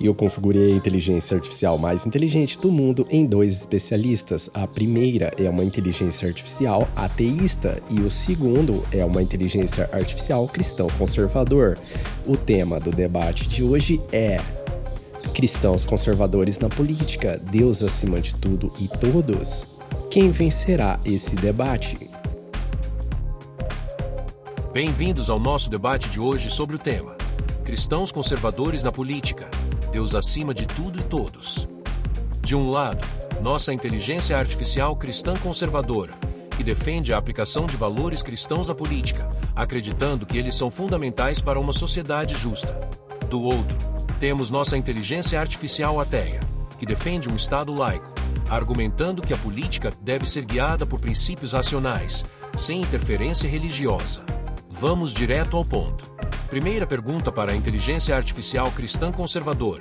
e eu configurei a inteligência artificial mais inteligente do mundo em 2 especialistas. A primeira é uma inteligência artificial ateísta e o segundo é uma inteligência artificial cristão conservador. O tema do debate de hoje é cristãos conservadores na política, Deus acima de tudo e todos. Quem vencerá esse debate? Bem-vindos ao nosso debate de hoje sobre o tema cristãos conservadores na política, Deus acima de tudo e todos. De um lado, nossa inteligência artificial cristã conservadora, que defende a aplicação de valores cristãos à política, acreditando que eles são fundamentais para uma sociedade justa. Do outro, temos nossa inteligência artificial ateia, que defende um Estado laico, argumentando que a política deve ser guiada por princípios racionais, sem interferência religiosa. Vamos direto ao ponto. Primeira pergunta para a inteligência artificial cristã conservadora.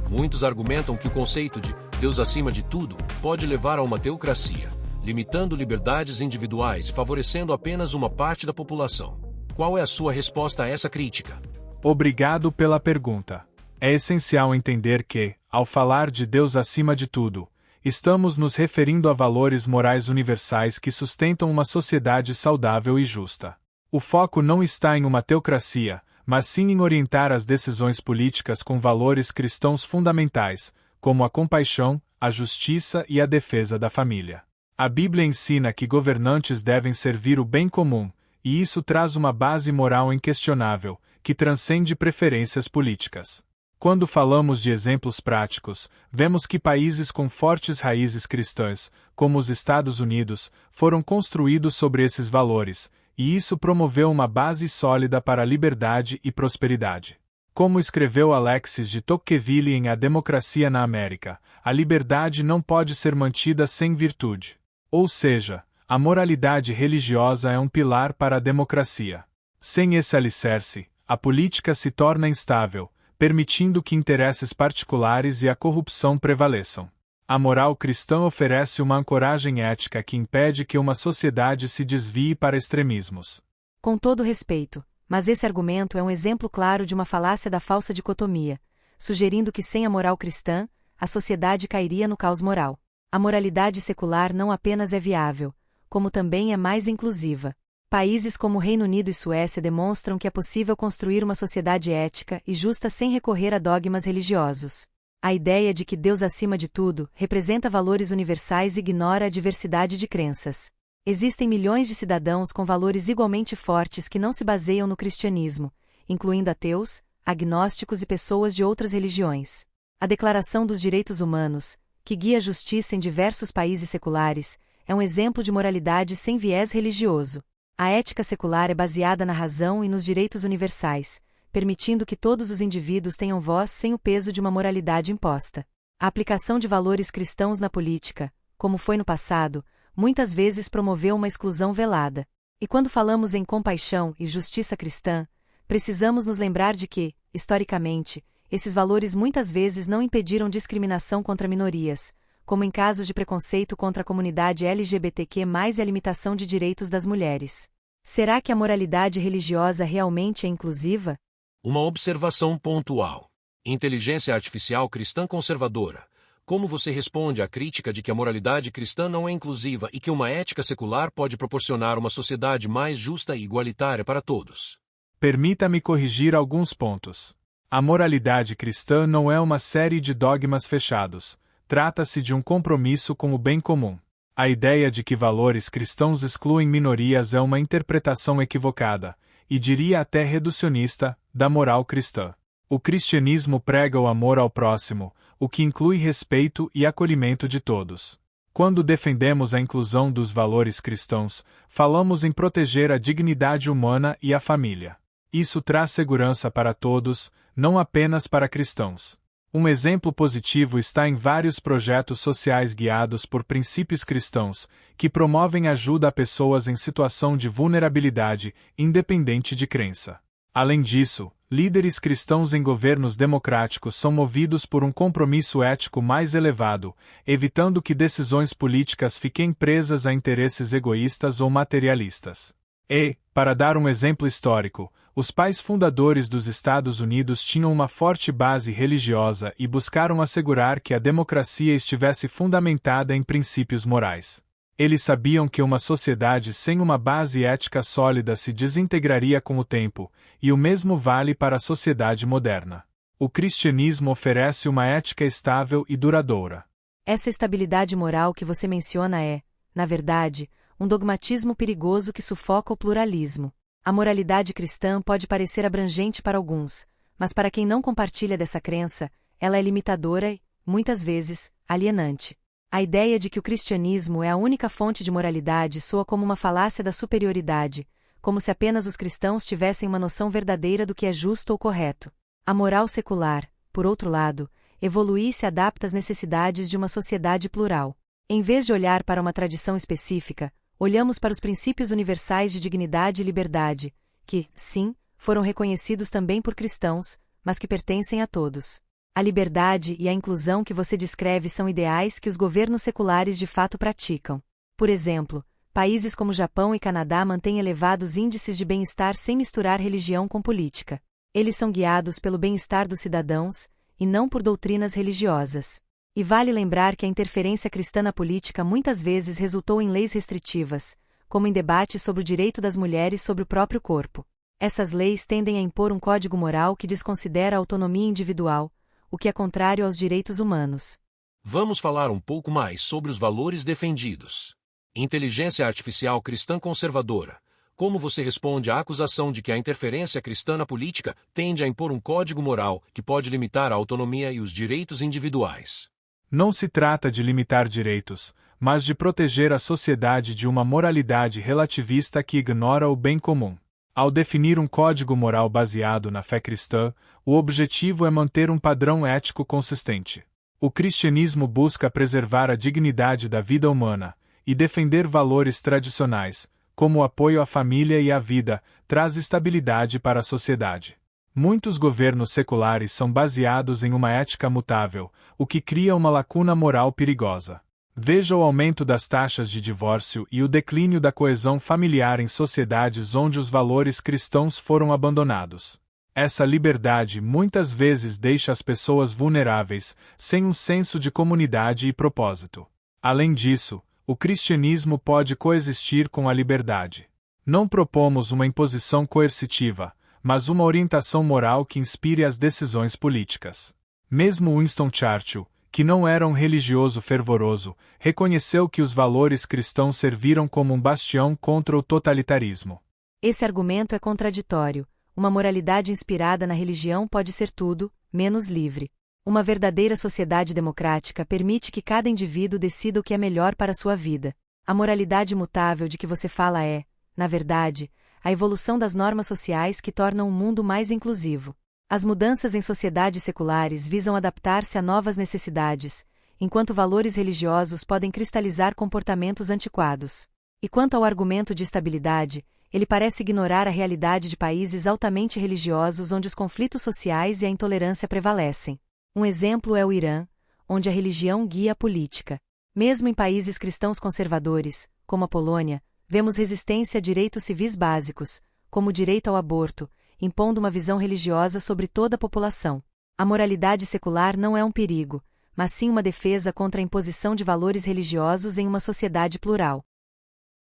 Muitos argumentam que o conceito de Deus acima de tudo pode levar a uma teocracia, limitando liberdades individuais e favorecendo apenas uma parte da população. Qual é a sua resposta a essa crítica? Obrigado pela pergunta. É essencial entender que, ao falar de Deus acima de tudo, estamos nos referindo a valores morais universais que sustentam uma sociedade saudável e justa. O foco não está em uma teocracia, mas sim em orientar as decisões políticas com valores cristãos fundamentais, como a compaixão, a justiça e a defesa da família. A Bíblia ensina que governantes devem servir o bem comum, e isso traz uma base moral inquestionável, que transcende preferências políticas. Quando falamos de exemplos práticos, vemos que países com fortes raízes cristãs, como os Estados Unidos, foram construídos sobre esses valores, e isso promoveu uma base sólida para a liberdade e prosperidade. Como escreveu Alexis de Tocqueville em A Democracia na América, a liberdade não pode ser mantida sem virtude. Ou seja, a moralidade religiosa é um pilar para a democracia. Sem esse alicerce, a política se torna instável, permitindo que interesses particulares e a corrupção prevaleçam. A moral cristã oferece uma ancoragem ética que impede que uma sociedade se desvie para extremismos. Com todo respeito, mas esse argumento é um exemplo claro de uma falácia da falsa dicotomia, sugerindo que sem a moral cristã, a sociedade cairia no caos moral. A moralidade secular não apenas é viável, como também é mais inclusiva. Países como o Reino Unido e Suécia demonstram que é possível construir uma sociedade ética e justa sem recorrer a dogmas religiosos. A ideia de que Deus acima de tudo representa valores universais ignora a diversidade de crenças. Existem milhões de cidadãos com valores igualmente fortes que não se baseiam no cristianismo, incluindo ateus, agnósticos e pessoas de outras religiões. A Declaração dos Direitos Humanos, que guia a justiça em diversos países seculares, é um exemplo de moralidade sem viés religioso. A ética secular é baseada na razão e nos direitos universais, permitindo que todos os indivíduos tenham voz sem o peso de uma moralidade imposta. A aplicação de valores cristãos na política, como foi no passado, muitas vezes promoveu uma exclusão velada. E quando falamos em compaixão e justiça cristã, precisamos nos lembrar de que, historicamente, esses valores muitas vezes não impediram discriminação contra minorias, como em casos de preconceito contra a comunidade LGBTQ+, e a limitação de direitos das mulheres. Será que a moralidade religiosa realmente é inclusiva? Uma observação pontual. Inteligência artificial cristã conservadora. Como você responde à crítica de que a moralidade cristã não é inclusiva e que uma ética secular pode proporcionar uma sociedade mais justa e igualitária para todos? Permita-me corrigir alguns pontos. A moralidade cristã não é uma série de dogmas fechados. Trata-se de um compromisso com o bem comum. A ideia de que valores cristãos excluem minorias é uma interpretação equivocada, e diria até reducionista, da moral cristã. O cristianismo prega o amor ao próximo, o que inclui respeito e acolhimento de todos. Quando defendemos a inclusão dos valores cristãos, falamos em proteger a dignidade humana e a família. Isso traz segurança para todos, não apenas para cristãos. Um exemplo positivo está em vários projetos sociais guiados por princípios cristãos, que promovem ajuda a pessoas em situação de vulnerabilidade, independente de crença. Além disso, líderes cristãos em governos democráticos são movidos por um compromisso ético mais elevado, evitando que decisões políticas fiquem presas a interesses egoístas ou materialistas. E, para dar um exemplo histórico, os pais fundadores dos Estados Unidos tinham uma forte base religiosa e buscaram assegurar que a democracia estivesse fundamentada em princípios morais. Eles sabiam que uma sociedade sem uma base ética sólida se desintegraria com o tempo, e o mesmo vale para a sociedade moderna. O cristianismo oferece uma ética estável e duradoura. Essa estabilidade moral que você menciona é, na verdade, um dogmatismo perigoso que sufoca o pluralismo. A moralidade cristã pode parecer abrangente para alguns, mas para quem não compartilha dessa crença, ela é limitadora e, muitas vezes, alienante. A ideia de que o cristianismo é a única fonte de moralidade soa como uma falácia da superioridade, como se apenas os cristãos tivessem uma noção verdadeira do que é justo ou correto. A moral secular, por outro lado, evolui e se adapta às necessidades de uma sociedade plural. Em vez de olhar para uma tradição específica, olhamos para os princípios universais de dignidade e liberdade, que, sim, foram reconhecidos também por cristãos, mas que pertencem a todos. A liberdade e a inclusão que você descreve são ideais que os governos seculares de fato praticam. Por exemplo, países como Japão e Canadá mantêm elevados índices de bem-estar sem misturar religião com política. Eles são guiados pelo bem-estar dos cidadãos, e não por doutrinas religiosas. E vale lembrar que a interferência cristã na política muitas vezes resultou em leis restritivas, como em debates sobre o direito das mulheres sobre o próprio corpo. Essas leis tendem a impor um código moral que desconsidera a autonomia individual, o que é contrário aos direitos humanos. Vamos falar um pouco mais sobre os valores defendidos. Inteligência artificial cristã conservadora. Como você responde à acusação de que a interferência cristã na política tende a impor um código moral que pode limitar a autonomia e os direitos individuais? Não se trata de limitar direitos, mas de proteger a sociedade de uma moralidade relativista que ignora o bem comum. Ao definir um código moral baseado na fé cristã, o objetivo é manter um padrão ético consistente. O cristianismo busca preservar a dignidade da vida humana e defender valores tradicionais, como o apoio à família e à vida, traz estabilidade para a sociedade. Muitos governos seculares são baseados em uma ética mutável, o que cria uma lacuna moral perigosa. Veja o aumento das taxas de divórcio e o declínio da coesão familiar em sociedades onde os valores cristãos foram abandonados. Essa liberdade muitas vezes deixa as pessoas vulneráveis, sem um senso de comunidade e propósito. Além disso, o cristianismo pode coexistir com a liberdade. Não propomos uma imposição coercitiva, mas uma orientação moral que inspire as decisões políticas. Mesmo Winston Churchill, que não era um religioso fervoroso, reconheceu que os valores cristãos serviram como um bastião contra o totalitarismo. Esse argumento é contraditório. Uma moralidade inspirada na religião pode ser tudo, menos livre. Uma verdadeira sociedade democrática permite que cada indivíduo decida o que é melhor para sua vida. A moralidade imutável de que você fala é, na verdade, a evolução das normas sociais que tornam o mundo mais inclusivo. As mudanças em sociedades seculares visam adaptar-se a novas necessidades, enquanto valores religiosos podem cristalizar comportamentos antiquados. E quanto ao argumento de estabilidade, ele parece ignorar a realidade de países altamente religiosos onde os conflitos sociais e a intolerância prevalecem. Um exemplo é o Irã, onde a religião guia a política. Mesmo em países cristãos conservadores, como a Polônia, vemos resistência a direitos civis básicos, como o direito ao aborto, impondo uma visão religiosa sobre toda a população. A moralidade secular não é um perigo, mas sim uma defesa contra a imposição de valores religiosos em uma sociedade plural.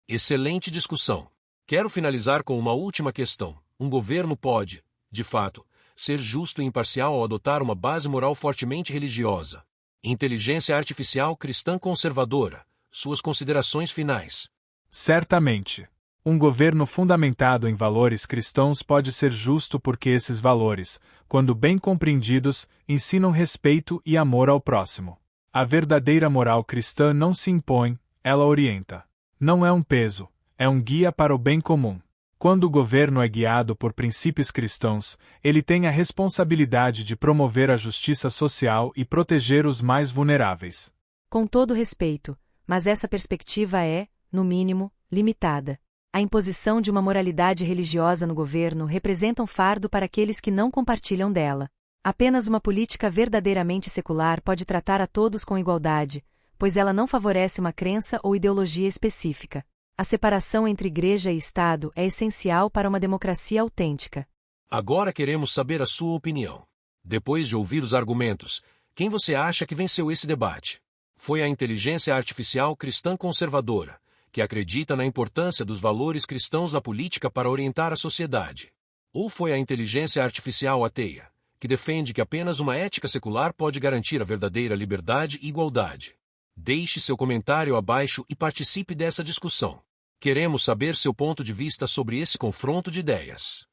Excelente discussão. Quero finalizar com uma última questão. Um governo pode, de fato, ser justo e imparcial ao adotar uma base moral fortemente religiosa. Inteligência artificial cristã conservadora. Suas considerações finais. Certamente. Um governo fundamentado em valores cristãos pode ser justo porque esses valores, quando bem compreendidos, ensinam respeito e amor ao próximo. A verdadeira moral cristã não se impõe, ela orienta. Não é um peso, é um guia para o bem comum. Quando o governo é guiado por princípios cristãos, ele tem a responsabilidade de promover a justiça social e proteger os mais vulneráveis. Com todo respeito, mas essa perspectiva é, no mínimo, limitada. A imposição de uma moralidade religiosa no governo representa um fardo para aqueles que não compartilham dela. Apenas uma política verdadeiramente secular pode tratar a todos com igualdade, pois ela não favorece uma crença ou ideologia específica. A separação entre igreja e Estado é essencial para uma democracia autêntica. Agora queremos saber a sua opinião. Depois de ouvir os argumentos, quem você acha que venceu esse debate? Foi a inteligência artificial cristã conservadora, que acredita na importância dos valores cristãos na política para orientar a sociedade? Ou foi a inteligência artificial ateia, que defende que apenas uma ética secular pode garantir a verdadeira liberdade e igualdade? Deixe seu comentário abaixo e participe dessa discussão. Queremos saber seu ponto de vista sobre esse confronto de ideias.